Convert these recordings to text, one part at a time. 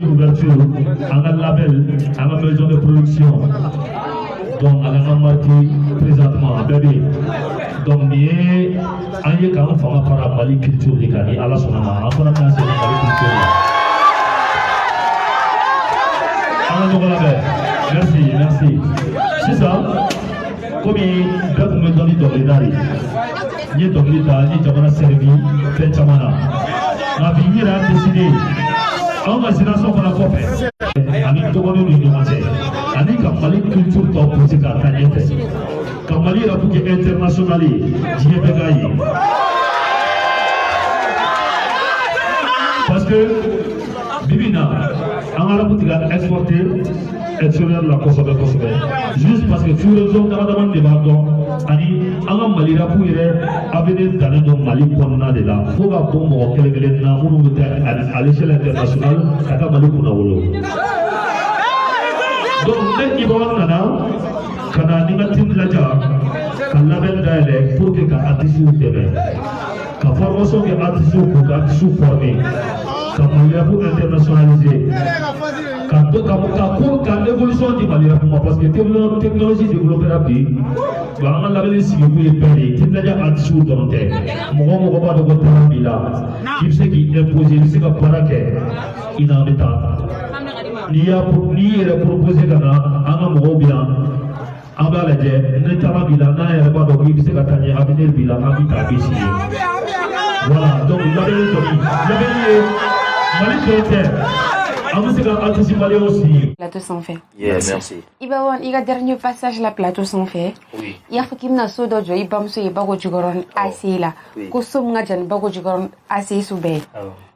Ouverture, un label, à la maison de production. Donc, à la marqué présentement, bébé. Donc, il y a un quand on fait par Mali culture de Kani, à la sonama, en faisant un Mali culture. Merci, merci. C'est ça. Comme il me donne des dollars, il y a des dollars, il y a servi, fait chamana. Ma vie a décidé. On va se lancer pour la COP. Ani togonu ni ɲɔgɔn ani ka Mali culture tɔ pousser k'a taa ɲɛfɛ ka Mali yɛrɛ pour que international ye diɲɛ bɛɛ k'a ye parce que bibi in na an ka arabu tigɛ exporter extérieur la kosɛbɛ kosɛbɛ juste parce que sous-région damadamani de b'a dɔn ani an ka Mali rapu yɛrɛ avenir dalen don Mali kɔnɔna de la fo ka bɔ mɔgɔ kelen kelen na minnu bɛ taa à l'échelle internationale ka taa Mali kunna wolo donc ne Ibawan nana ka na ni ka team lajɛ ka label dayɛlɛ pour que ka artistes dɛmɛ ka formation kɛ artistes kun ka artistes former ka Mali rapu internationaliser ka évolution di Mali rapu ma parce que technologie développera bi wa an ka label sigi kun ye bɛɛ de ye team lajɛ artistes dɔrɔn tɛ mɔgɔ b'a dɔn ko talent b'i la i bɛ se k'i imposer i bɛ se ka baara kɛ i n'an bɛ taa n'i yɛrɛ proposer ka na an ka mɔgɔw bɛ yan an b'a lajɛ ni talent b'i la n'an yɛrɛ b'a dɔn k'i bɛ se ka taa ɲɛ avenir b'i la an bɛ taa a bɛ sigi voilà donc label ye Mali dɔrɔn tɛ an bɛ se ka artiste malien aussi. Plateau sans fait. Yes, merci. Ibawan, il y a dernier passage la plateau sans fait. Oui. Il y a fait qu'il n'a so d'ojo, il bam so il bago jugoron assez là. Kosom nga jan bago jugoron assez soube.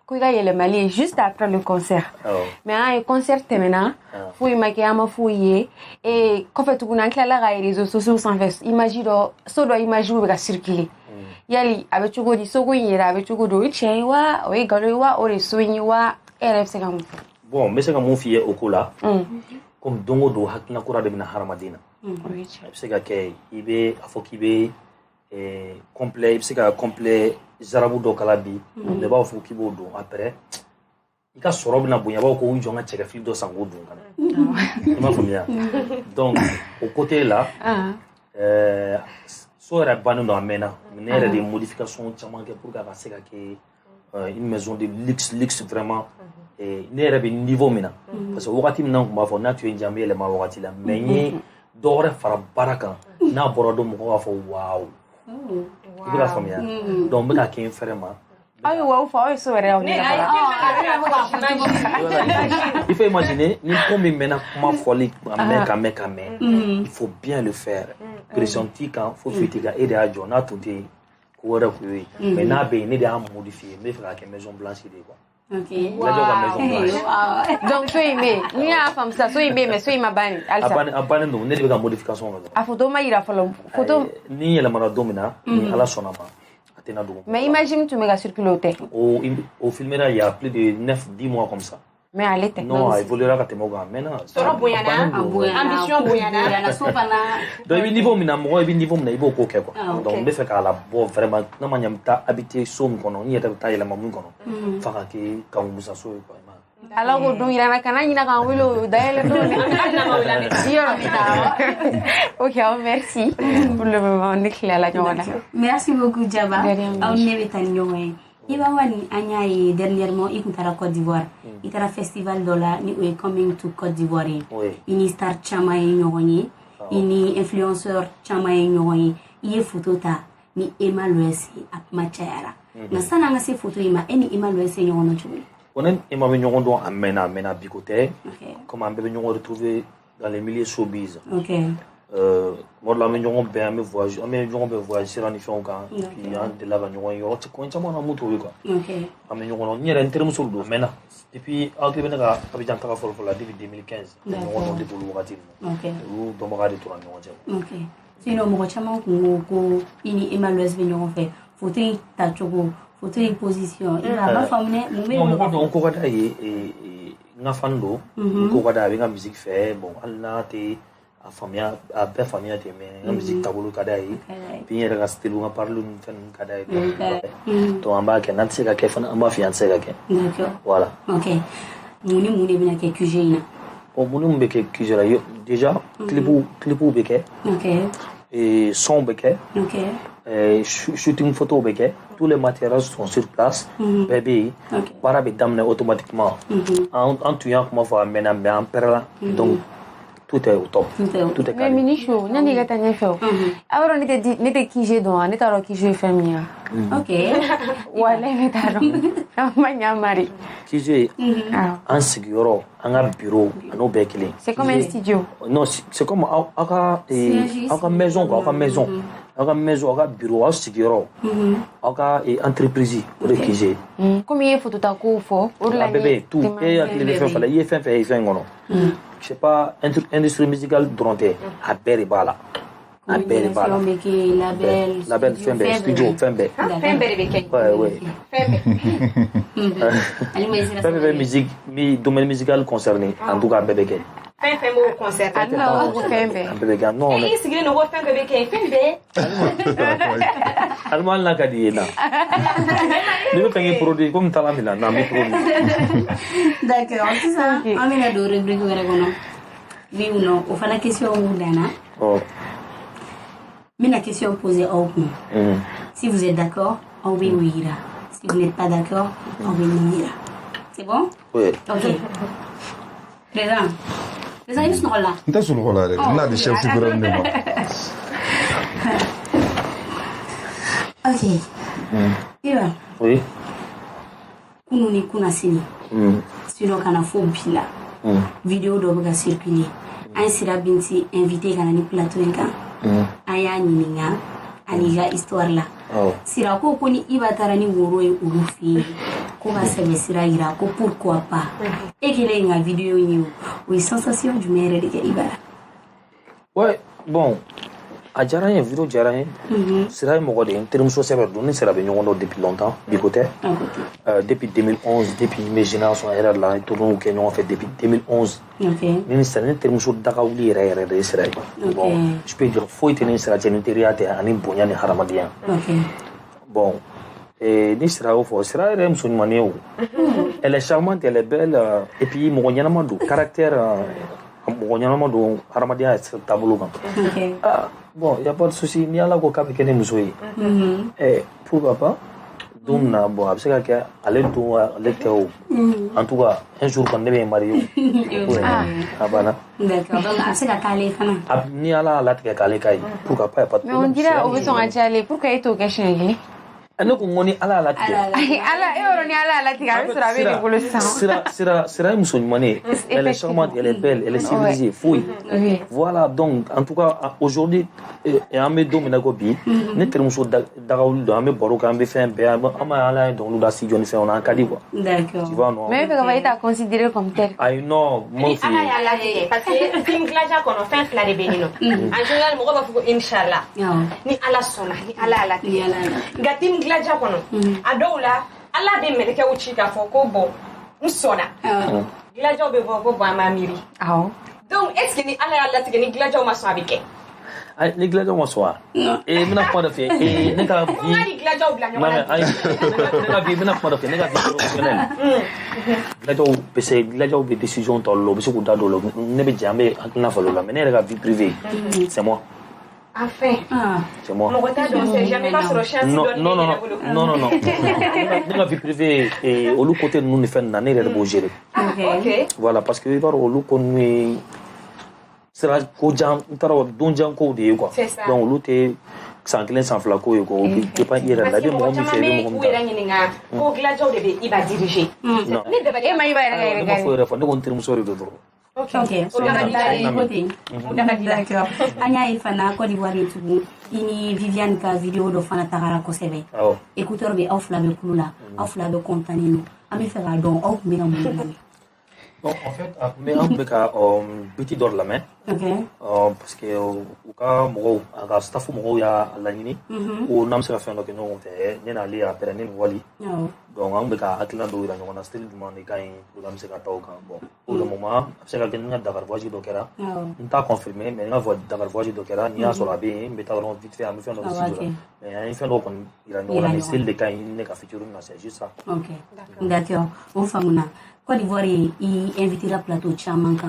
Kuiga yele Mali juste après le concert. Mais un concert terminé, fouille makiama fouiller et quand fait tout le monde là les réseaux sociaux sans fait. Imagine so do imagine va circuler. Yali avec tout godi so go yera avec tout godo ichewa o igalowa o resoinwa RFC kam. Bon, mais c'est comme mon fils au cola. Comme dongo do hakna kura de bina haramadina. C'est que il be afo ki be complet, c'est que complet zarabu do kalabi. Ne ba afo ki bo do après. Il ka sorob na bunya ba ko jonga cheka fil do sango do kana. Il m'a famia. Donc au côté là so era banu do amena, ne era des modifications chama que pour ka se que une maison de luxe vraiment ne yɛrɛ bɛ niveau min na parce que wagati min na kun b'a fɔ n'a tun ye janvier yɛlɛma wagati la mais n ye dɔ wɛrɛ fara baara kan n'a bɔra don mɔgɔw b'a fɔ waaw i bɛ ka faamuya donc n bɛ ka kɛ n fɛrɛ ma aw ye waaw fɔ aw ye so wɛrɛ y'aw il faut imaginer ni ko min mɛnna kuma fɔli ka mɛn il faut bien le faire pression t'i kan fo foyi t'i kan e de y'a jɔ n'a tun tɛ yen ko wɛrɛ kun ye mais n'a bɛ yen ne de y'a modifier n bɛ fɛ ka kɛ maison blanche de quoi. Okay. Donc so aimé, ni a femme ça so aimé mais so ima bani alsa. Abani no ne de ka modification la. A photo ma ira falo photo ni yela mara domina ni ala sonama atena do. Mais imagine tu me ga circuler au filmera il y a plus de 9-10 mois comme ça. Mais à l'été. Non, évoluera ka temoga maintenant. Soro boyana, ambition boyana, sopana. Donc il niveau mina mo il niveau mina ibo ko ke quoi. Donc be fait ka la bo vraiment na manyamta habiter som kono ni eta ta yela mamun kono. Faka ke ka musa so quoi. Alors go don ira na kana ina ka wilo daele do. OK, merci pour le moment Nicolas la nyona. Merci beaucoup Djaba. On ne tan nyone. Ibawani anyaye dernièrement ikutara Côte d'Ivoire. Itara festival dola ni we coming to Côte d'Ivoire. Ini star chama nyoni, ini influenceur chama nyoni. Iye photo ta ni Emma Loesi ap machara. Na sana ngase photo ima eni Emma Loesi nyono chumi. On Emma nyongo do amena bicoté. Comme on peut nyongo retrouver dans les milieux showbiz. OK. Moi la nyongo be ame voyage, ame nyongo be voyage sur en ifon kan. Puis en de la nyongo yo te ko chama na muto quoi. OK. Ame nyongo no nyere en terme sur do mena. Depuis après benega Abidjan taka fol la depuis 2015. Nyongo no de bulu wakati. OK. Ou do maga de tour nyongo. OK. Sinon mo chama ko ini Emmanuel be nyongo fait. Photo ta chogo, photo in position. Il va pas famne mo ko kada nga fando ko kada nga musique fait bon alna te a famia a be famia te mais nga musique tabulu kada puis il reste style nga parle nous fen kada to amba ke nan se ka ke fana amba fiancé ka ke d'accord voilà OK Muni bina ke QG ina. O muni be ke QG la déjà clipu be ke. OK. Et son be ke. OK. Shooting photo be ke. Tous les matériels sont sur place. Bébé. Para be damne automatiquement. En tuyant comment faire maintenant en perla. Donc tout est au top. Tout est mais Minichou, nani gata nyefo. Awro nete kije don, nete ro kije femia. OK. Wala metaro. Amanya mari. Kije en siguro, en bureau, en obekele. C'est comme un studio. Non, c'est comme aka maison quoi, aka maison. Aka maison, aka bureau, aka siguro. Aka entreprise, le kije. Comme il faut tout à coup fo. Bébé, tout et le fait fallait y faire ngono. Je sais pas industrie musicale dronté à Beribala. À Beribala. Label Fembe studio Fembe. Ouais. Fembe musique, mi domaine musical concerné en tout cas bébé. Fembe au concert. Fembe. Non. Et si vous ne faites pas Fembe. Allemand la cadina. Nous payons produit comme talent là, non mais produit. D'accord, c'est ça. On est là de rubrique oui ou non, on fait la question au Dana. Oh. Mais la question posée au coup. Si vous êtes d'accord, on oui ou ira. Si vous n'êtes pas d'accord, on oui ou ira. C'est bon? Oui. OK. Présent. Présent, il est là. Il est là. Il a des chefs figurants. OK. Iba. Oui. Kununi kuna sini. Sinon kana fo bila. Vidéo do ba circuler. An sira binti invité kana ni plateau nka. Aya nyininga aniga histoire la. Sira ko ni iba tarani woro e urufi. Ko ba sebe sira ira ko pourquoi pas. Et qu'il y a une vidéo oui sensation du maire de Iba. Ouais, bon. A diyara n vidéo diyara n sira ye mɔgɔ de ye n terimuso sɛbɛ don ne sera bɛ ɲɔgɔn dɔn depuis longtemps Bikote depuis 2011 depuis mes générations yɛrɛ la tourneau kɛ ɲɔgɔn fɛ depuis 2011 ne sera ne terimuso dagawuli yɛrɛ de ye sira ye bon je peux dire foyi tɛ ne sira cɛ ni teriya tɛ ani bonya ni hadamadenya bon ni sira y'o fɔ sira yɛrɛ ye muso ɲuman ye o elle est charmante elle est belle et puis mɔgɔ ɲɛnama don caractère mɔgɔ ɲɛnama don hadamadenya taabolo kan bon, il n'y a pas de souci. Ni ala ko k'a bɛ kɛ ne muso ye. Pourquoi pas? Don na bon, a bɛ se ka kɛ ale don ale tɛ o. En tout cas, un jour kɔni ne bɛ marié o. A banna. D'accord. Donc a bɛ se ka k'ale fana. Ni ala y'a latigɛ k'ale ka ye. Pourquoi pas? Il n'y a pas de Mais problème. on dirait o bɛ sɔn ka diya ale. Pourquoi e t'o kɛ siɲɛ kelen? Ne ko n ko ni ala y'a latigɛ. Ala e yɔrɔ ni ala y'a latigɛ a bɛ sɔrɔ a bɛ ne bolo sisan. Sira ye muso ɲuman ye. Elle est charmante, elle est belle, elle est civilisée. Foyi. Voilà, donc en tout cas aujourd'hui an bɛ don min na ko bi ne terimuso dagawuli don an bɛ baro kɛ an bɛ fɛn bɛɛ an ma ala ye dɔnkiliw da studio ni fɛnw na an ka di quoi. D'accord. Tu vois non. Mais e fɛ ka fɔ e t'a considéré comme tel. Ayi non m'o f'i ye. Ala y'a latigɛ parce que film dilaja kɔnɔ fɛn fila de bɛ yen nɔ. En général mɔgɔ b'a fɔ ko inshallah. Ni ala sɔnna ni ala y'a latigɛ. Nka film dilaja kɔnɔ a dɔw la ala bɛ mɛlɛkɛw ci k'a fɔ ko bon n sɔnna. Dilajaw bɛ fɔ ko bon an m'a miiri. Donc est ce que ni ala y'a latigɛ ni dilajaw ma sɔn a bɛ kɛ. Ni dilajaw ma sɔn wa? N bɛna kuma dɔ fɛ ne ka bi. Ko n ka ni dilajaw bila ɲɔgɔn na. Ne ka bi n bɛna kuma dɔ fɛ ne ka bi professionnel. Dilajaw bɛ décision ta olu la u bɛ se k'u da don o la ne bɛ jɛ an bɛ hakilina falen o la mais ne yɛrɛ ka vie privée c'est moi. Enfin, c'est moi. Jamais pas sur le chien. Non. Ne ka vie privée olu côté ninnu ni fɛn na ne yɛrɛ de b'o gérer. Voilà parce que i b'a dɔn olu kɔni sera ko jan n taara don jan kow de ye quoi. Donc olu tɛ san kelen san fila ko ye quoi. O bɛ dépend i yɛrɛ la i bɛ mɔgɔ min fɛ i bɛ mɔgɔ min ta. U yɛrɛ ɲininka ko dilajaw de bɛ Iba diriger. Non. E ma Iba yɛrɛ ne ma foyi yɛrɛ fɔ ne ko n terimuso de don dɔrɔn. OK. D'accord. Anya e fana Côte d'Ivoire et tout. Ini Viviane ka vidéo do fana tagara kosɛbɛ. Écouteur bɛ aw fila bɛ kulu la. Aw fila bɛ content no. An bɛ fɛ ka dɔn aw kun bɛ ka mun lamɛn. Bon, en fait, mais on peut ka petit dor la main. Parce que u ka mɔgɔw a ka staff mɔgɔw y'a laɲini ko n'an bɛ se ka fɛn dɔ kɛ ɲɔgɔn fɛ ne n'ale y'a pɛrɛn ne ni wali. Donc an bɛ ka hakilina dɔw yira ɲɔgɔn na style jumɛn de ka ɲi pour an bɛ se ka taa o kan. Bon, pour le moment a bɛ se ka kɛ ni n ka Dakar voyage dɔ kɛra n t'a confirmé mais n ka Dakar voyage dɔ kɛra n'i y'a sɔrɔ a bɛ yen n bɛ taa dɔrɔn vite fait an bɛ fɛn dɔ kɛ studio la mais an ye fɛn dɔw kɔni yira ɲɔgɔn na mais style de ka ɲi ne ka featuring na c'est juste ça. OK. D'accord. O faamuna. Côte d'Ivoire, il invite le plateau Chamanka.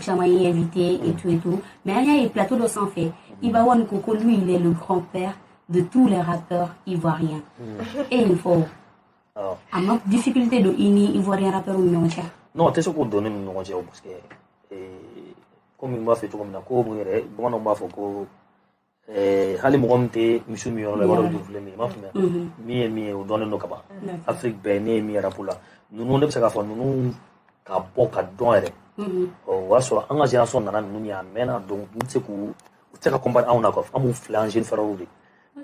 Chama est invité et tout. Mais il y a un plateau de sang fait. Il va voir Koko, lui, il est le grand-père de tous les rappeurs ivoiriens. Et il faut. À ma difficulté de ivoirien rappeur ou non? Non, tu sais qu'on donne une parce que comme il m'a fait tout comme ça, comme il est, bon, on m'a fait que hali mɔgɔ monsieur mi yɔrɔ la yɔrɔ dun filɛ nin ye m'a faamuya min ye min ye o dɔnnen don ka ban Afrique bɛɛ ne ye min ye rap la ninnu ne bɛ se k'a fɔ ninnu ka bɔ ka dɔn yɛrɛ o y'a sɔrɔ an ka génération nana ninnu ye a mɛnna donc n tɛ k'u tɛ ka comparer anw na quoi an b'u filɛ an jeune frères de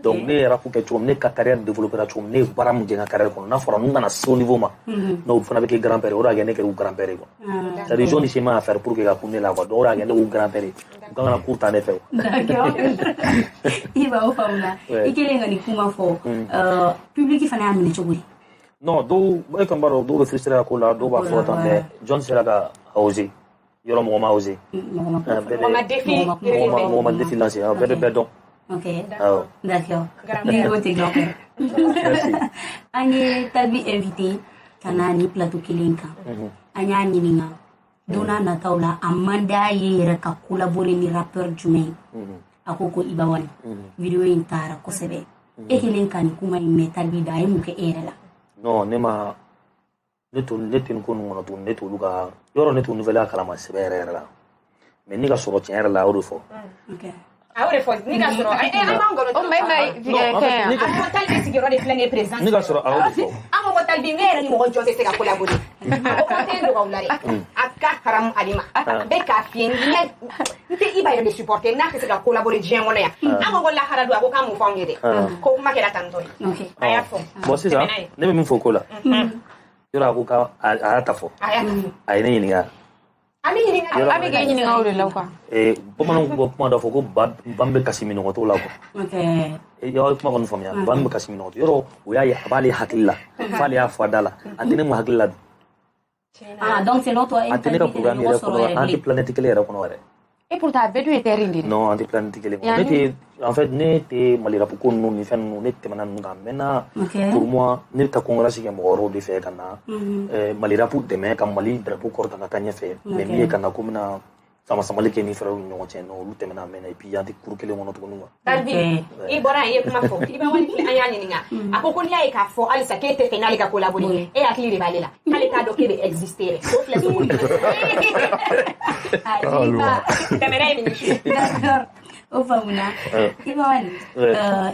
donc ne ye rap kɛ cogo min ne ka carrière développé la cogo min ne ye baara min kɛ n ka carrière kɔnɔ n'a fɔra n nana se au niveau ma n'o fana bɛ kɛ grand père o de y'a kɛ ne kɛra u grand père quoi c'est-à-dire jɔn ni se ma faire pour que ka kun ne la quoi donc o de y'a kɛ ne y'u grand père u ka kan ka cours ta ne fɛ d'accord i b'a faamu na i kelen ka nin kuma fɔ public fana y'a minɛ cogo di non dɔw e kan b'a dɔn dɔw bɛ frustré a ko la dɔw b'a fɔ tan mais jɔn sera ka oser yɔrɔ mɔgɔ ma oser mɔgɔ ma défi lancer bɛɛ bɛ bɛɛ dɔn. Ok, d'accord. Merci. Anye tabi invité kana ni plateau kelenka. Anya nyininga. Dona nataula amanda yere ka collaborer ni rappeur jumɛn. Akoko ibawani. Video intara kosebe. E kelenka ni kuma ni tabi da e muke ere la. Non, ne tun ko ngono tun ne to luka yoro ne tun nouvelle kala ma sebe ere la. Mais ni ka sɔrɔ tiɲɛ yɛrɛ la o de fɔ. Ok. Ahora fue, ni ka sɔrɔ an b'an gɔnɔ talbi sigiyɔrɔ de filɛ nin ye président ni ka sɔrɔ a y'o de fɔ an ko talbi ne yɛrɛ ni mɔgɔ jɔn tɛ se ka collaborer o kɔn tɛ dɔgɔw la dɛ a ka haramu ale ma bɛɛ k'a fiyɛ n tɛ Iba yɛrɛ de supporter n'a tɛ se ka collaborer diɲɛ kɔnɔ yan an ko lahara don a ko k'an mun fɔ anw ye dɛ ko kuma kɛra tantɔ ye a y'a fɔ bon sisan ne bɛ min fɔ ko la yɔrɔ a ko k'a y'a ta fɔ a ye ne ɲininka a bɛ kɛ ɲininka o de la quoi bamananw bɔ kuma dɔ fɔ ko ban bɛ kasi minɔgɔ t'o la quoi y'aw kuma kɔni faamuya ban bɛ kasi minɔgɔ yɔrɔ o y'a ye a b'ale hakili la f'ale y'a fɔ a da la a tɛ ne ma hakili la dun donc c'est l'autre a tɛ ne ka programme yɛrɛ kɔnɔ an tɛ planète kelen yɛrɛ kɔnɔ yɛrɛ et pourtant a bɛɛ dun ye terre in de ye non an tɛ planète kelen kɔnɔ ne tɛ en fait ne tɛ Mali rap ko ninnu ni fɛn ninnu ne tɛmɛna ninnu kan maintenant pour moi ne bɛ taa congrès kɛ mɔgɔ wɛrɛw de fɛ ka na Mali rap dɛmɛ ka Mali drapeau kɔrɔta ka taa ɲɛfɛ mais min ye ka na ko n bɛna sama-samali kɛ ni frères ni ɲɔgɔn cɛ non olu tɛmɛna a mɛnna et puis an tɛ kuru kelen kɔnɔ tuguni quoi. Talbi i bɔra yan i ye kuma fɔ i bɛ wali filɛ an y'a ɲininka a ko n'i y'a ye k'a fɔ halisa k'e tɛ fɛ n'ale ka collaborer e hakili de b'ale la k'ale t'a dɔn k'e bɛ exister yɛrɛ o filɛ sogo tɛmɛna ye ministre. D'accord. O faamuna Iba wani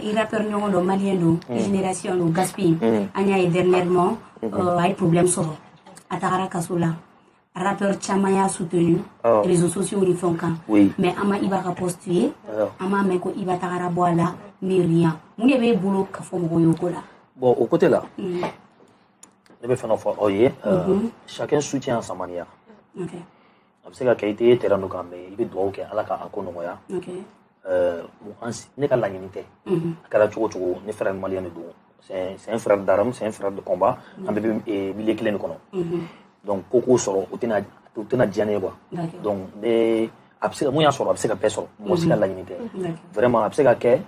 i rappeur ɲɔgɔn dɔ malien don génération don gaspille an y'a ye dernièrement a ye problème sɔrɔ a tagara kaso la rappeur caman y'a soutenu réseaux sociaux ni fɛnw kan mais an ma Iba ka poste ye an m'a mɛn ko Iba tagara bɔ a la mais rien mun de b'e bolo ka fɔ mɔgɔw ye o ko la bon au côté là ne bɛ fɛn dɔ fɔ aw ye chacun soutient sa manière a bɛ se ka kɛ i tɛ terrain dɔ kan mais i bɛ dugawu kɛ Ala ka a ko nɔgɔya ne ka laɲini tɛ a kɛra cogo cogo ne frère malien de don c'est un frère d'armes c'est un frère de combat an bɛɛ bɛ milieu kelen de kɔnɔ donc ko k'o sɔrɔ o tɛna diya ne ye quoi donc ne a bɛ se ka mun y'a sɔrɔ a bɛ se ka bɛɛ sɔrɔ mɔgɔ si ka laɲini tɛ vraiment a bɛ se ka kɛ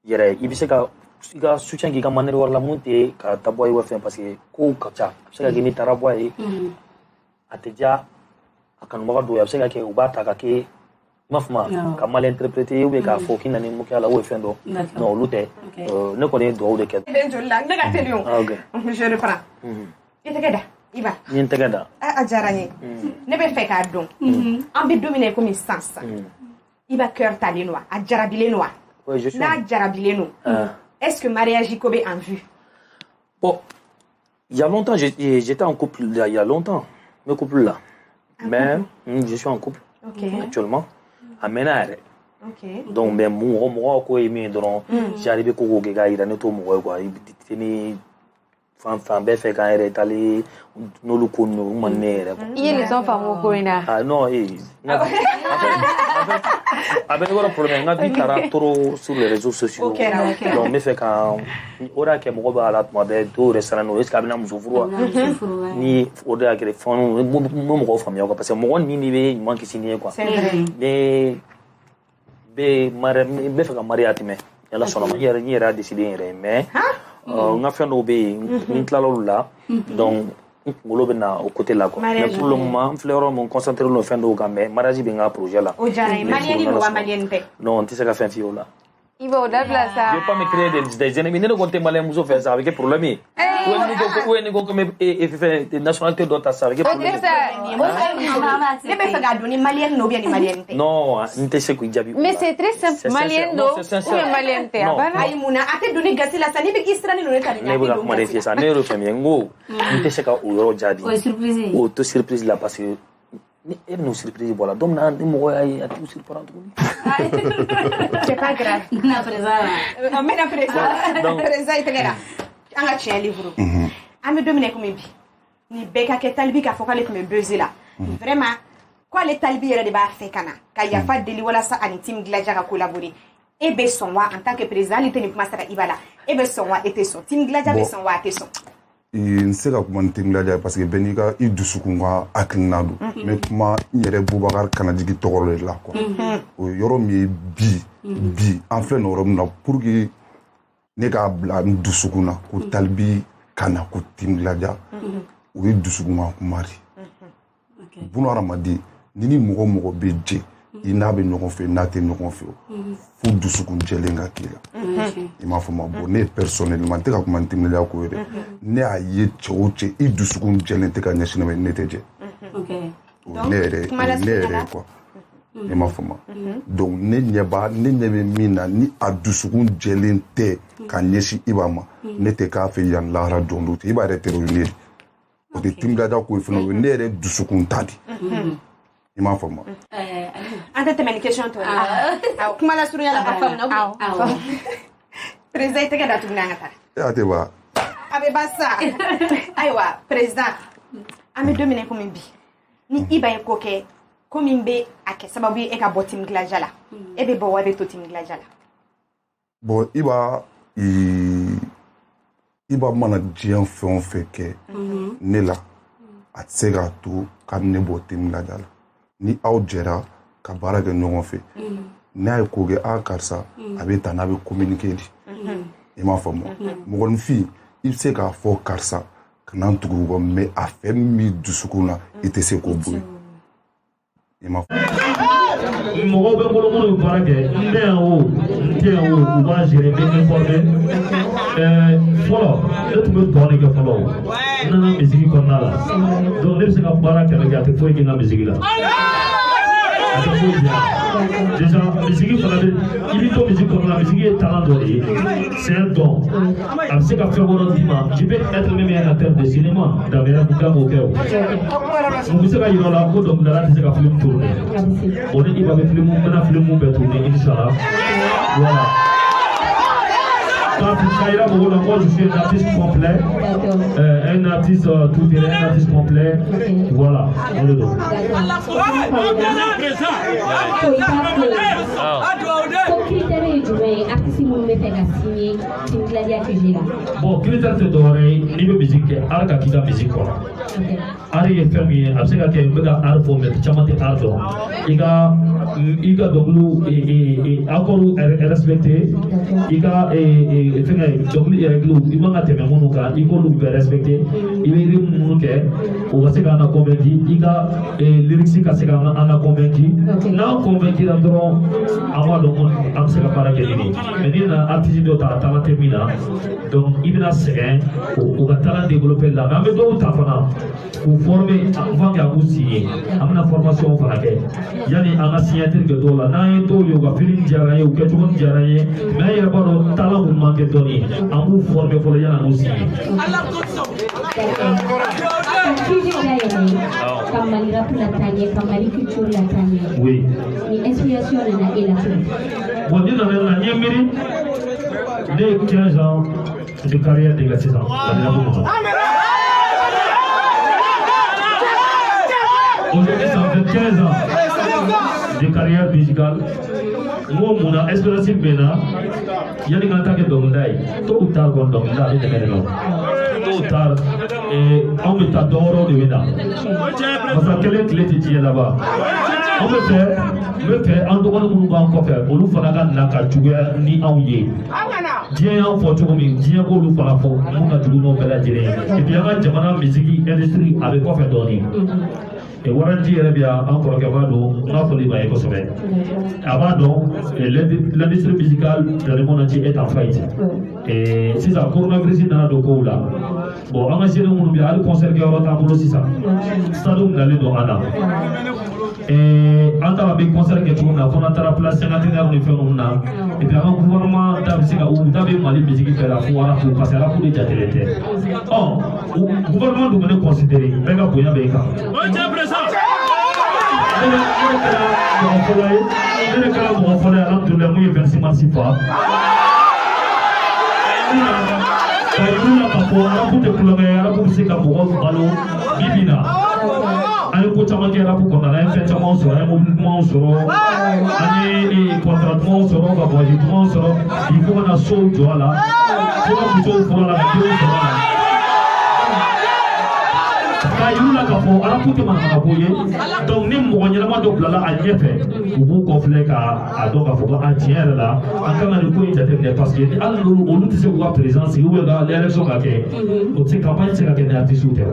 yɛrɛ i bɛ se ka i ka soutien k'i ka manière wɛrɛ la mun tɛ ka taa bɔ ye wa fɛn parce que kow ka ca a bɛ se ka kɛ n'i taara bɔ ye a tɛ diya a kanubaga dɔw ye a bɛ se ka kɛ u b'a ta ka kɛ ma fama ka mal interpréter ou bien k'a fɔ k'i nana ni mun kɛ a la o ye fɛn dɔ non olu tɛ ne kɔni ye dugawu de kɛ. den joli la ne ka teli o je reprends i tɛgɛ da Iba n ye n tɛgɛ da a diyara n ye ne bɛ fɛ k'a dɔn an bɛ don min na komi sisan Iba cœur talen don wa a jarabilen don wa n'a jarabilen don est-ce que mariage ko bɛ en vue bon il y a longtemps j'étais en couple il y a longtemps mes couples là mais je suis en couple actuellement a mɛnna yɛrɛ donc mais mɔgɔ ko ye min ye dɔrɔn j'arrive ko k'o kɛ k'a yira ne t'o mɔgɔ ye quoi i tɛ ni fan bɛɛ fɛ k'an yɛrɛ taali n'olu ko ninnu o man ne yɛrɛ quoi. I ye leçon faamu ko in na. ah non a bɛ ne kɔrɔ problème n ka vie taara trop sur les réseaux sociaux donc n bɛ fɛ ka o de y'a kɛ mɔgɔ b'a la tuma bɛɛ dɔw yɛrɛ siran don est ce que a bɛna muso furu wa ni o de y'a kɛ fɛn n bɛ mɔgɔw faamuya quoi parce que mɔgɔ ni de bɛ ɲuman kisi ni ye quoi ne bɛ fɛ ka marier a tɛmɛ Ala sɔnna ma n yɛrɛ y'a décidé n yɛrɛ mais n ka fɛn dɔw bɛ yen n tilala olu la donc ngolo bena au côté là quoi. Mais pour le moment, fleur mon concentré le fin de gamé, mariage benga projet là. O jara malien no wa malien pe. Non, tu sais qu'a fait fio là. Il va au-delà de ça. Je veux pas me créer des ennemis. Ne comptez malien muso faire ça avec problème. Où est go comme et fait des nationalités d'autres ça avec problème. Ne be fa ga doni malien no bien malien pe. Non, n'te se ku jabi. Mais c'est très simple. Malien do ou malien te. Ay muna ate doni gasi la sani be kisrani no ta ne bula kuma de ça ne refait ngo. N'te se ka o yoro jabi. O surprise. O to surprise là parce que elle nous surprise voilà donc na mo ay atu surprendre c'est pas grave na présent mais na présent présent itela anga tien livre ami dominer comme bi ni beka ke talbi ka fokale comme buzzer là vraiment quoi les talbi yere de ba fait kana ka ya fa deli wala sa ani team glaja ka collaborer et be son wa en tant que président il tenait master ibala et be son wa était son team glaja be son wa était son n se ka kuma ni team glaja parce que bɛɛ n'i ka i dusukun ka hakilina don mais kuma n yɛrɛ Bubakari Kanajigi tɔgɔ de la quoi o yɔrɔ min ye bi an filɛ nin yɔrɔ min na pour que ne k'a bila n dusukun na ko Talibi kana ko team glaja o ye dusukun ka kuma de buna hadamaden ni ni mɔgɔ mɔgɔ bɛ jɛ i n'a bɛ ɲɔgɔn fɛ n'a tɛ ɲɔgɔn fɛ fo dusukun jɛlen ka k'i la i m'a fɔ ma bon ne personnellement n tɛ ka kuma ni team glaja ko ye dɛ ne y'a ye cɛ o cɛ i dusukun jɛlen tɛ ka ɲɛsin ne ne tɛ jɛ ne yɛrɛ quoi i m'a fɔ ma donc ne ɲɛ bɛ min na ni a dusukun jɛlen tɛ ka ɲɛsin Iba ma ne tɛ k'a fɛ yan lahara don do tɛ Iba yɛrɛ terroriste de o tɛ team glaja ko ye fana o ye ne yɛrɛ dusukun ta de i m'a fɔ ma an tɛ tɛmɛ ni question tɔ ye kuma la surunya la ka faamu président i tɛgɛ datugu n'an ka taa a tɛ ba a bɛ ban sa ayiwa président an bɛ don min na komi bi ni Iba ye ko kɛ ko min bɛ a kɛ sababu ye e ka bɔ team glaja la e bɛ bɔ wa e bɛ to team glaja la bon Iba mana diɲɛ fɛn o fɛn kɛ ne la a tɛ se k'a to k'a bɛ ne bɔ team glaja la ni aw jɛra ka baara kɛ ɲɔgɔn fɛ n'a ye ko kɛ karisa a bɛ ta n'a bɛ communiquer de i m'a faamu mɔgɔninfin i bɛ se k'a fɔ karisa kana n tugu kɔ mais a fɛn min b'i dusukun na i tɛ se k'o bɔ yen i m'a faamu. mɔgɔw bɛ bolo minnu bɛ baara kɛ n tɛ yan o n tɛ yan o u b'a gérer bɛ informer fɔlɔ ne tun bɛ tɔn de kɛ fɔlɔ n nana misigi kɔnɔna la donc ne bɛ se ka baara kɛlɛ kɛ a tɛ foyi kɛ n ka misigi la a tɛ foyi diya déjà misigi fana bɛ i bɛ to misigi kɔnɔna la misigi ye talent dɔ de ye c'est un don a bɛ se ka fɛn wɛrɛ d'i ma tu peux être même un acteur de cinéma Damera Bouka m'o kɛ o mun bɛ se ka yira o la ko dɔnkilidala tɛ se ka film tourner o ni Iba bɛ film bɛna film bɛɛ tourner inchallah voilà. Quand moi je suis un artiste complet, un artiste tout terrain, un artiste complet, voilà. Bon, critère de doré, niveau musique, art qui a musique quoi. Art est fermé, après que tu as art pour mettre, tu as mis art donc. Il y a donc et encore respecté, il y a donc il m'a tellement mon cas, il faut le respecter, il est mon cas, on va se faire un convaincu, il a lyrics qui se faire un convaincu, non convaincu d'abord, avant de on se faire parler mais il a artiste de talent terminant, donc il a second, on va talent développer là, mais d'autres talents, pour former avant qu'il y a aussi, à une formation pour laquelle, il y a des anciens que dola, n'a pas de yoga, feeling diarrhée ou quelque chose diarrhée, mais il y a pas de talent pour manquer de données. En vous formez pour les gens aussi. Oui. Bon, nous avons la Niamiri, dès 15 ans de carrière de 6 ans. Aujourd'hui, ça fait 15 ans de carrière musicale. Moi, mon espérance bena, il y a des gens qui ont été tôt ou tard, tôt ou tard, et on me t'adore de Vena. Parce que quel est le titre là-bas? On me fait, en dehors de mon encore faire, on nous fera la cachuga ni en yé. diɲɛ y'an fɔ cogo min diɲɛ k'olu fana fɔ mun ka jugu n'o bɛɛ lajɛlen ye et puis an ka jamana misiki industrie a bɛ kɔfɛ dɔɔnin et waranti yɛrɛ bɛ yan an kɔrɔkɛ b'a dɔn n ka foli b'a ye kosɛbɛ a b'a dɔn l'industrie musicale dans le monde entier est en faillite et sisan coronavirus nana don kow la bon an ka seere minnu bɛ yan hali concert kɛyɔrɔ t'an bolo sisan stade nalen don an na an taara bɛ concert kɛ cogo min na fo n'an taara place cinquantenaire ni fɛn ninnu na et puis an ka gouvernement ta bɛ se ka u ta bɛ Mali musique bɛɛ la fo arabu parce que arabu de jatelen tɛ gouvernement dun bɛ ne considérer bɛɛ ka bonya bɛ i kan. Ne kɛra mɔgɔ fɔlɔ ye alhamdulilayi mun ye 26 mars fɔ ka yir'u la k'a fɔ arabu tɛ kulonkɛ ye arabu bɛ se ka mɔgɔ balo bi bi in na an ye ko caman kɛ arabu kɔnɔna na an ye fɛn caman sɔrɔ an ye mobili dumanw sɔrɔ an ye contrat dumanw sɔrɔ ka voyage dumanw sɔrɔ bi fo ka na sow jɔ a la fo ka musow furu a la ka denw sɔrɔ a la k'a yir'u la k'a fɔ arabu tɛ manamana ko ye donc ni mɔgɔ ɲɛnama dɔ bilala a ɲɛfɛ u b'u kɔfilɛ k'a dɔn k'a fɔ ko a tiɲɛ yɛrɛ la an kan ka nin ko in jateminɛ parce que hali olu tɛ se k'u ka président sigi ou bien ka élection ka kɛ o tɛ campagne tɛ se ka kɛ ni artistes tɛ.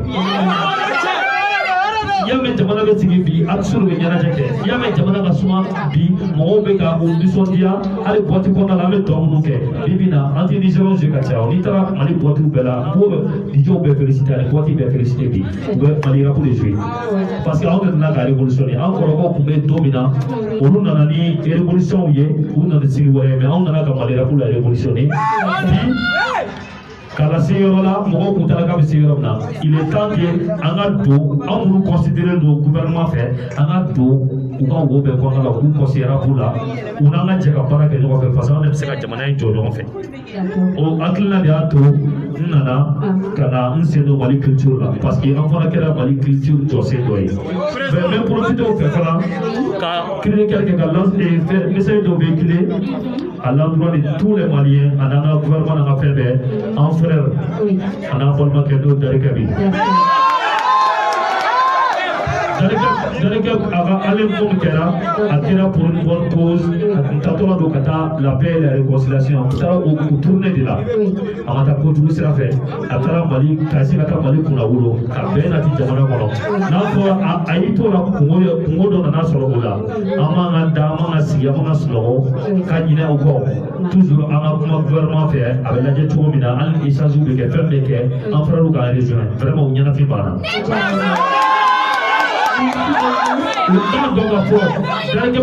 Y'a mɛn jamana bɛ sigi bi artistes bɛ ɲɛnajɛ kɛ y'a mɛn jamana ka suma bi mɔgɔw bɛ ka u nisɔndiya hali boîte kɔnɔna la an bɛ tɔ minnu kɛ bi bi in na an tɛ nigériens jouer ka caya n'i taara Mali boîtes bɛɛ la mɔgɔw bɛ DJs bɛɛ féliciter ani boîtes bɛɛ féliciter bi u bɛ Mali rap de jouer parce que anw de nana ka révolutionner an kɔrɔkɛw tun bɛ don min na olu nana ni révolution ye u nana sigi wɛrɛ mais anw nana ka Mali rap la révolutionner bi. Kala se yɔrɔ la mɔgɔw kun taara k'a bɛ se yɔrɔ min na il est temps que an ka don anw minnu considéré don gouvernement fɛ an ka don u ka wo bɛɛ kɔnɔna la k'u considéré pour la u n'an ka jɛ ka baara kɛ ɲɔgɔn fɛ parce que anw de bɛ se ka jamana in jɔ ɲɔgɔn fɛ o hakilina de y'a to n nana ka na n sen don Mali culture la parce que an fana kɛra Mali culture jɔsen dɔ ye mais n bɛ profiter o fɛ fana ka créer kɛ ka faire message dɔ véhiculer à l'endroit de tous les Maliens en un gouvernement en fait en frère en un bon marqué d'eau de Rekabi. Daleka allait pour Kera, à Kera pour une bonne cause, à Tatola Dokata, la paix et la réconciliation, au tourner de là. À Matako, tout sera fait. À Tara Mali, Kasi Laka Mali Kunawuro, à Ben Ati Jamana Kono. N'a à Itola Kungo dans la Sorola, Amanga Dama Sia, Amanga Snow, Kanina Oko, toujours un gouvernement fait, avec la Jetumina, Al Isazou de Kefem Beke, en Frarouka région. Vraiment, il y en a fait pas. Le temps doit avoir fort.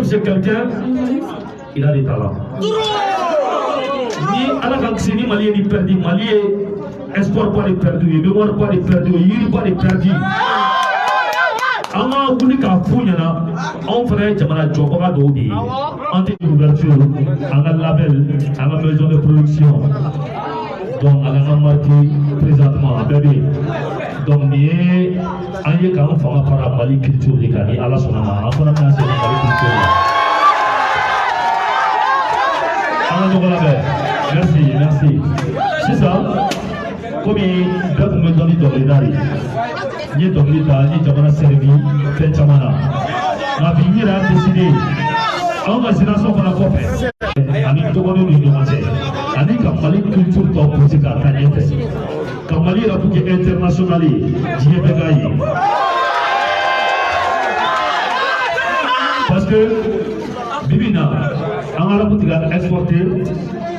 C'est quelqu'un, il a des talents. Ni à la vaccine, ni Mali est perdu, Mali est espoir pas de perdu, mémoire pas de perdu, il pas de perdu. Anga wuli ka fu ɲɛna anw fana ye jamana jɔbaga dɔw de ye an tɛ ouverture an ka label an ka maison de production donc an ka marqué présentement a bɛɛ bɛ yen donc nin ye an ye k'an fanga fara Mali culture de kan ni Ala sɔnna ma an fana bɛna segin Mali culture la an ka ɲɔgɔn labɛn merci sisan komi bɛɛ tun bɛ dɔnni dɔnkilida de n ye dɔnkili ta n ye jamana servi fɛn caman na nka bi n yɛrɛ y'a décidé anw ka génération fana kɔfɛ ani dɔgɔninw ni ɲɔgɔn cɛ ani ka Mali culture tɔ pousser k'a taa ɲɛfɛ ka Mali yɛrɛ kɛ international ye diɲɛ bɛɛ k'a ye parce que bibi in na an ka rapu tigɛ exporter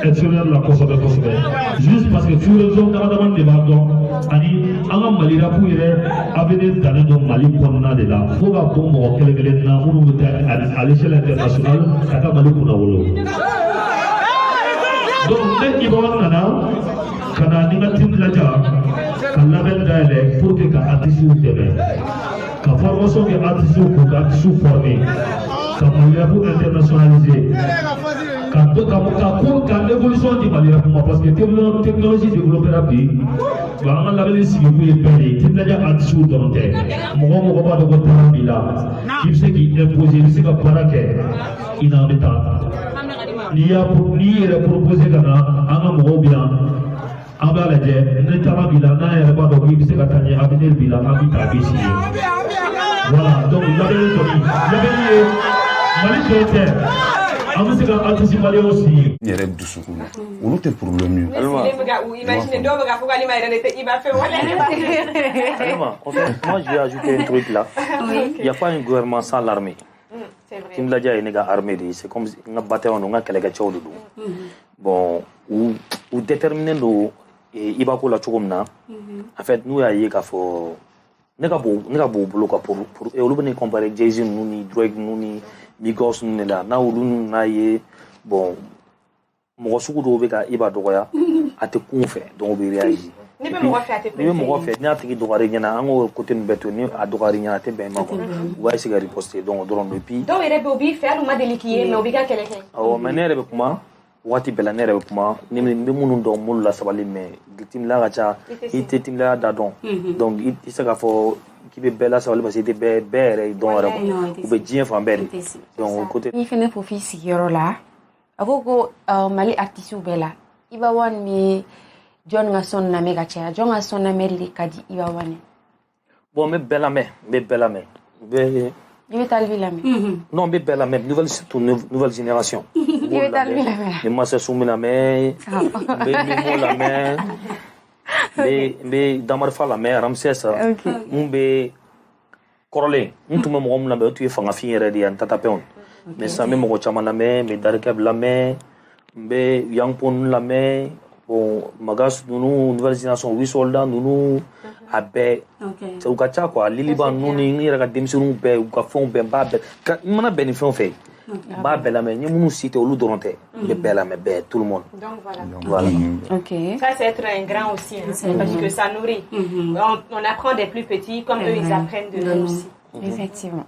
extérieur la kosɛbɛ kosɛbɛ juste parce que sous-région damadamani de b'a dɔn ani an ka Mali rapu yɛrɛ avenir dannen don Mali kɔnɔna de la fo ka bɔ mɔgɔ kelen kelen na minnu bɛ taa à l'échelle internationale ka taa Mali kunna wolo donc ne Ibawan nana ka na ni ka team lajɛ ka label dayɛlɛ pour que ka artistes dɛmɛ ka formation kɛ artistes k'u ka artistes former ka Mali rapu internationaliser ka l'évolution di Mali rapu ma parce que technologie développera bi bon an ka label sigi kun ye bɛɛ de ye team lajɛ artistes dɔrɔn tɛ mɔgɔ b'a dɔn ko talent b'i la i bɛ se k'i imposer i bɛ se ka baara kɛ i n'an bɛ taa n'i yɛrɛ proposer ka na an ka mɔgɔw bɛ yan an b'a lajɛ ne talent b'i la n'an yɛrɛ b'a dɔn k'i bɛ se ka taa ɲɛ avenir b'i la an bɛ taa a bɛ sigi voilà donc label ye Mali dɔrɔn tɛ an bɛ se ka anticiper aussi. Yɛrɛ dusukun na olu tɛ problème ye. Imaginez dɔw bɛ k'a fɔ k'ale ma yɛrɛ de tɛ i b'a fɛ wala. En fait, moi je vais ajouter un truc là. Il n'y a pas un gouvernement sans l'armée. Timlaja est une armée, c'est comme un bataillon, on a quelqu'un qui est bon, ou déterminer nous et il va pour la chouomna. En fait, nous y a faut ne ka bo bolo ka pour et olu bene comparer Jay-Z nous ni Drake nous ni Migos nous là na olu na ye bon mo suku do be ka iba dogoya ate kun fe donc be réagir. Ni be mo fa ate ni be mo fa ni ate ki dogari nyana an côté beto ni a dogari nyana te ben ma ko wa isi ga riposter donc doron depuis donc ere be obi fe alu ma delikiye mais obi ka keleke aw manere be kuma wati bela nere be kuma ni be munun do mul la sabali mais tim la gacha ite tim la da don donc il se ga fo qui be bela sabali parce que be bere don ara ou be jien fa bere donc côté ni fene profi sigiro la akoko mali artiste bela iba wan mi John nga son na mega cha John nga son na meli kadi iba wane bon me bela me be il est talvi la me non be bela me nouvelle génération il est talvi la me mais moi c'est soumi la me be mo la me be damar fa la me Ramsès be korole ntu me mo la be tu fanga fin yere di an tata peon mais ça me mo chama la me darkab la me be yangpon la me bon magas nous nouvelle génération 8 soldats nous abe c'est au kacha quoi liliban nous ni yera ka demsunu be u ka fon be ba be mana be ni fon fait ba be la me ni munu cité olu doronté be be la me be tout le monde donc voilà OK ça c'est être un grand aussi hein, parce que ça nourrit on apprend des plus petits comme eux ils apprennent de nous aussi effectivement